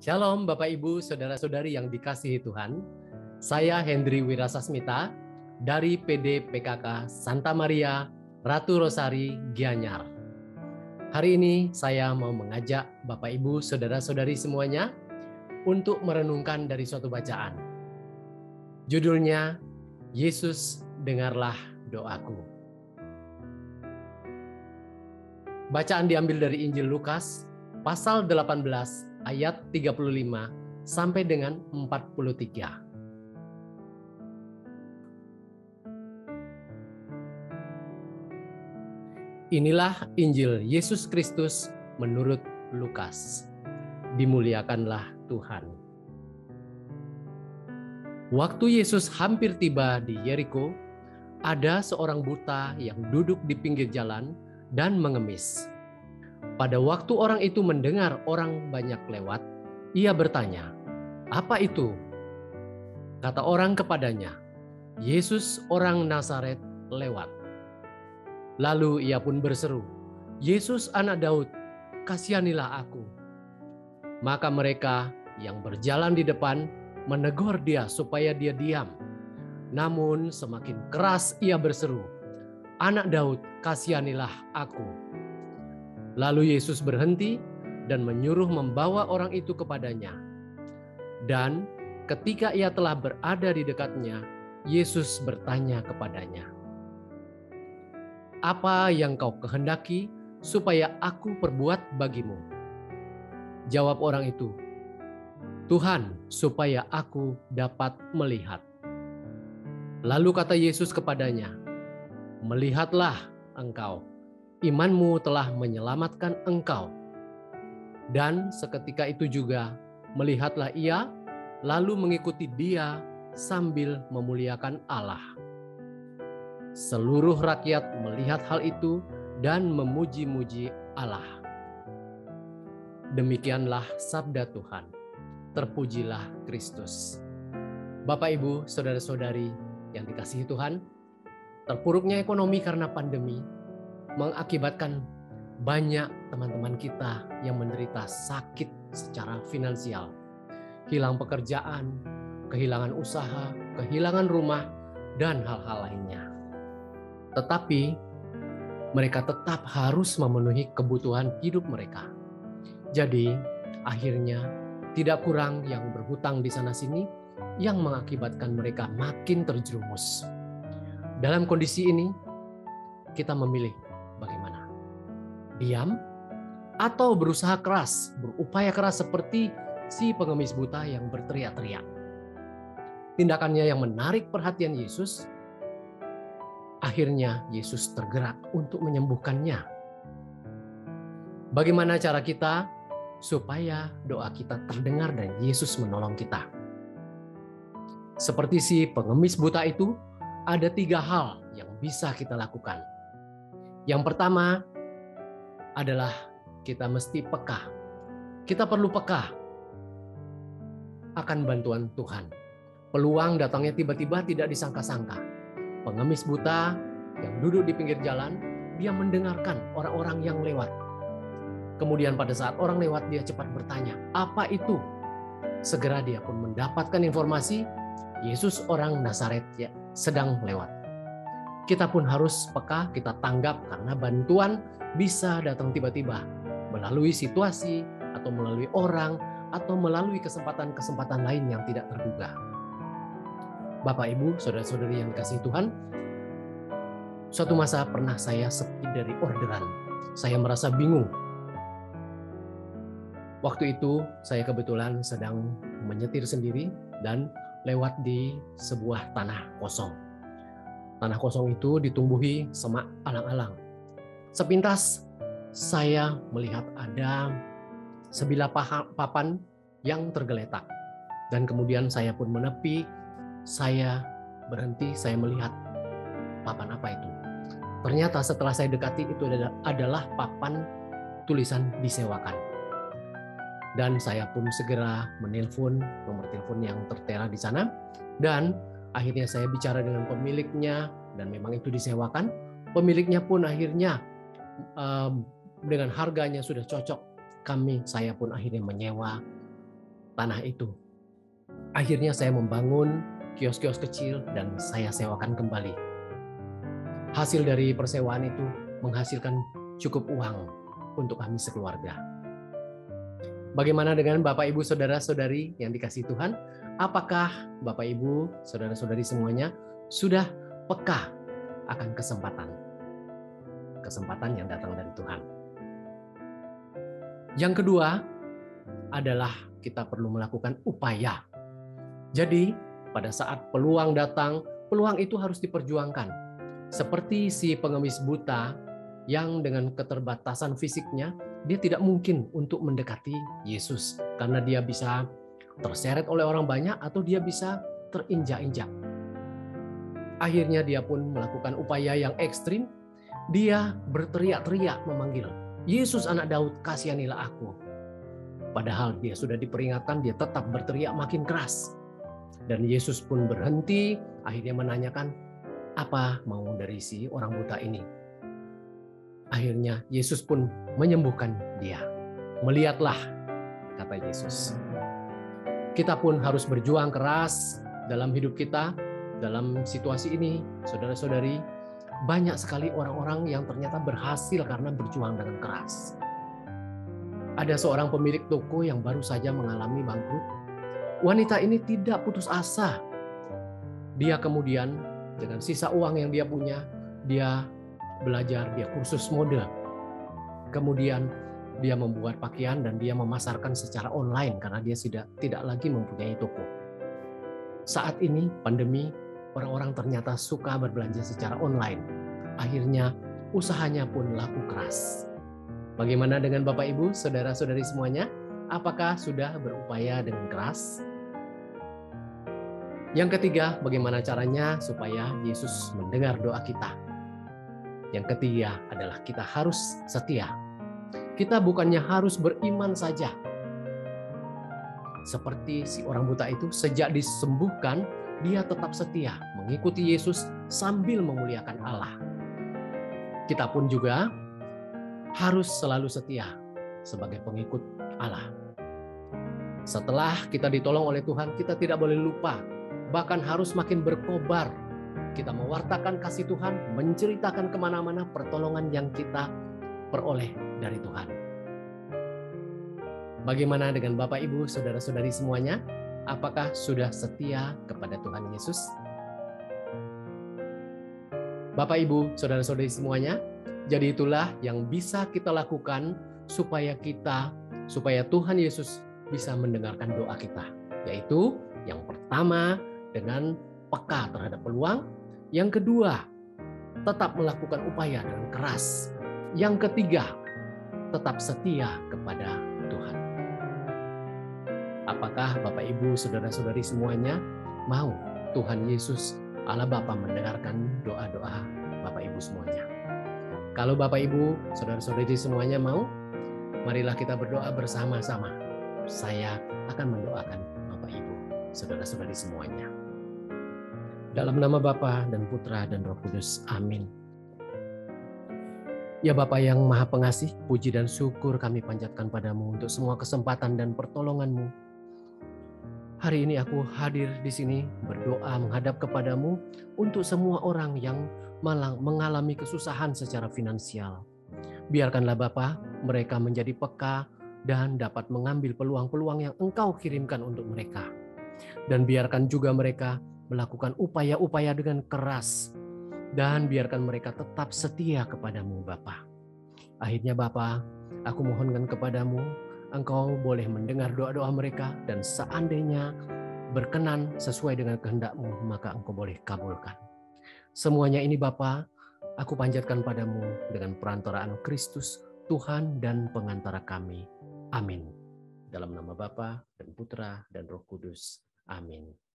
Shalom Bapak Ibu, Saudara-saudari yang dikasihi Tuhan. Saya Hendri Wirasasmita dari PD PKK Santa Maria Ratu Rosari Gianyar. Hari ini saya mau mengajak Bapak Ibu, Saudara-saudari semuanya untuk merenungkan dari suatu bacaan. Judulnya, Yesus dengarlah doaku. Bacaan diambil dari Injil Lukas pasal 18 ayat 35 sampai dengan 43. Inilah Injil Yesus Kristus menurut Lukas. Dimuliakanlah Tuhan. Waktu Yesus hampir tiba di Yeriko, ada seorang buta yang duduk di pinggir jalan dan mengemis. Pada waktu orang itu mendengar orang banyak lewat, ia bertanya, "Apa itu?" Kata orang kepadanya, "Yesus orang Nazaret lewat." Lalu ia pun berseru, "Yesus anak Daud, kasihanilah aku." Maka mereka yang berjalan di depan menegur dia supaya dia diam. Namun semakin keras ia berseru, "Anak Daud, kasihanilah aku." Lalu Yesus berhenti dan menyuruh membawa orang itu kepadanya. Dan ketika ia telah berada di dekatnya, Yesus bertanya kepadanya, "Apa yang kau kehendaki supaya aku perbuat bagimu?" Jawab orang itu, "Tuhan, supaya aku dapat melihat." Lalu kata Yesus kepadanya, "Melihatlah engkau. Imanmu telah menyelamatkan engkau." Dan seketika itu juga melihatlah ia, lalu mengikuti dia sambil memuliakan Allah. Seluruh rakyat melihat hal itu dan memuji-muji Allah. Demikianlah sabda Tuhan. Terpujilah Kristus. Bapak, Ibu, Saudara-saudari yang dikasihi Tuhan, terpuruknya ekonomi karena pandemi mengakibatkan banyak teman-teman kita yang menderita sakit secara finansial, hilang pekerjaan, kehilangan usaha, kehilangan rumah, dan hal-hal lainnya. Tetapi mereka tetap harus memenuhi kebutuhan hidup mereka. Jadi akhirnya tidak kurang yang berhutang di sana-sini yang mengakibatkan mereka makin terjerumus. Dalam kondisi ini kita memilih bagaimana? Diam atau berusaha keras, berupaya keras seperti si pengemis buta yang berteriak-teriak. Tindakannya yang menarik perhatian Yesus, akhirnya Yesus tergerak untuk menyembuhkannya. Bagaimana cara kita supaya doa kita terdengar dan Yesus menolong kita? Seperti si pengemis buta itu, ada 3 hal yang bisa kita lakukan. Yang pertama adalah kita mesti peka. Kita perlu peka akan bantuan Tuhan. Peluang datangnya tiba-tiba tidak disangka-sangka. Pengemis buta yang duduk di pinggir jalan, dia mendengarkan orang-orang yang lewat. Kemudian pada saat orang lewat, dia cepat bertanya, "Apa itu?" Segera dia pun mendapatkan informasi, Yesus orang Nazaret ya, sedang lewat. Kita pun harus peka, kita tanggap karena bantuan bisa datang tiba-tiba melalui situasi atau melalui orang atau melalui kesempatan-kesempatan lain yang tidak terduga. Bapak, Ibu, Saudara-saudari yang dikasihi Tuhan, suatu masa pernah saya sepi dari orderan. Saya merasa bingung. Waktu itu saya kebetulan sedang menyetir sendiri dan lewat di sebuah tanah kosong. Tanah kosong itu ditumbuhi semak alang-alang. Sepintas saya melihat ada sebilah papan yang tergeletak. Dan kemudian saya pun menepi, saya berhenti, saya melihat papan apa itu. Ternyata setelah saya dekati itu adalah papan tulisan disewakan. Dan saya pun segera menelpon nomor telepon yang tertera di sana. Dan akhirnya saya bicara dengan pemiliknya dan memang itu disewakan. Pemiliknya pun akhirnya dengan harganya sudah cocok. Saya pun akhirnya menyewa tanah itu. Akhirnya saya membangun kios-kios kecil dan saya sewakan kembali. Hasil dari persewaan itu menghasilkan cukup uang untuk kami sekeluarga. Bagaimana dengan Bapak, Ibu, Saudara-saudari yang dikasihi Tuhan? Apakah Bapak, Ibu, Saudara-saudari semuanya sudah peka akan kesempatan? Kesempatan yang datang dari Tuhan. Yang kedua adalah kita perlu melakukan upaya. Jadi, pada saat peluang datang, peluang itu harus diperjuangkan. Seperti si pengemis buta yang dengan keterbatasan fisiknya, dia tidak mungkin untuk mendekati Yesus karena dia bisa terseret oleh orang banyak atau dia bisa terinjak-injak. Akhirnya dia pun melakukan upaya yang ekstrim. Dia berteriak-teriak memanggil, "Yesus anak Daud, kasihanilah aku." Padahal dia sudah diperingatkan, dia tetap berteriak makin keras. Dan Yesus pun berhenti, akhirnya menanyakan, apa mau dari si orang buta ini? Akhirnya Yesus pun menyembuhkan dia. "Melihatlah," kata Yesus. Kita pun harus berjuang keras dalam hidup kita, dalam situasi ini, saudara-saudari. Banyak sekali orang-orang yang ternyata berhasil karena berjuang dengan keras. Ada seorang pemilik toko yang baru saja mengalami bangkrut. Wanita ini tidak putus asa. Dia kemudian dengan sisa uang yang dia punya, dia belajar, dia kursus mode. Kemudian dia membuat pakaian dan dia memasarkan secara online karena dia tidak lagi mempunyai toko. Saat ini pandemi, orang-orang ternyata suka berbelanja secara online. Akhirnya usahanya pun laku keras. Bagaimana dengan Bapak, Ibu, Saudara-saudari semuanya? Apakah sudah berupaya dengan keras? Yang ketiga, bagaimana caranya supaya Yesus mendengar doa kita? Yang ketiga adalah kita harus setia. Kita bukannya harus beriman saja. Seperti si orang buta itu, sejak disembuhkan, dia tetap setia mengikuti Yesus sambil memuliakan Allah. Kita pun juga harus selalu setia sebagai pengikut Allah. Setelah kita ditolong oleh Tuhan, kita tidak boleh lupa, bahkan harus makin berkobar. Kita mewartakan kasih Tuhan, menceritakan kemana-mana pertolongan yang kita peroleh dari Tuhan. Bagaimana dengan Bapak, Ibu, Saudara-saudari semuanya? Apakah sudah setia kepada Tuhan Yesus? Bapak, Ibu, Saudara-saudari semuanya, jadi itulah yang bisa kita lakukan supaya Tuhan Yesus bisa mendengarkan doa kita. Yaitu yang pertama, dengan peka terhadap peluang. Yang kedua, tetap melakukan upaya dengan keras. Yang ketiga, tetap setia kepada Tuhan. Apakah Bapak, Ibu, Saudara-saudari semuanya mau Tuhan Yesus Allah Bapa mendengarkan doa-doa Bapak, Ibu semuanya? Kalau Bapak, Ibu, Saudara-saudari semuanya mau, marilah kita berdoa bersama-sama. Saya akan mendoakan Bapak, Ibu, Saudara-saudari semuanya. Dalam nama Bapa dan Putra dan Roh Kudus. Amin. Ya Bapa yang Maha Pengasih, puji dan syukur kami panjatkan padamu untuk semua kesempatan dan pertolongan-Mu. Hari ini aku hadir di sini berdoa menghadap kepadamu untuk semua orang yang mengalami kesusahan secara finansial. Biarkanlah Bapa, mereka menjadi peka dan dapat mengambil peluang-peluang yang Engkau kirimkan untuk mereka. Dan biarkan juga mereka melakukan upaya-upaya dengan keras. Dan biarkan mereka tetap setia kepadamu Bapa. Akhirnya Bapa, aku mohonkan kepadamu, Engkau boleh mendengar doa-doa mereka, dan seandainya berkenan sesuai dengan kehendak-Mu, maka Engkau boleh kabulkan. Semuanya ini Bapa, aku panjatkan padamu dengan perantaraan Kristus, Tuhan dan pengantara kami. Amin. Dalam nama Bapa dan Putra dan Roh Kudus. Amin.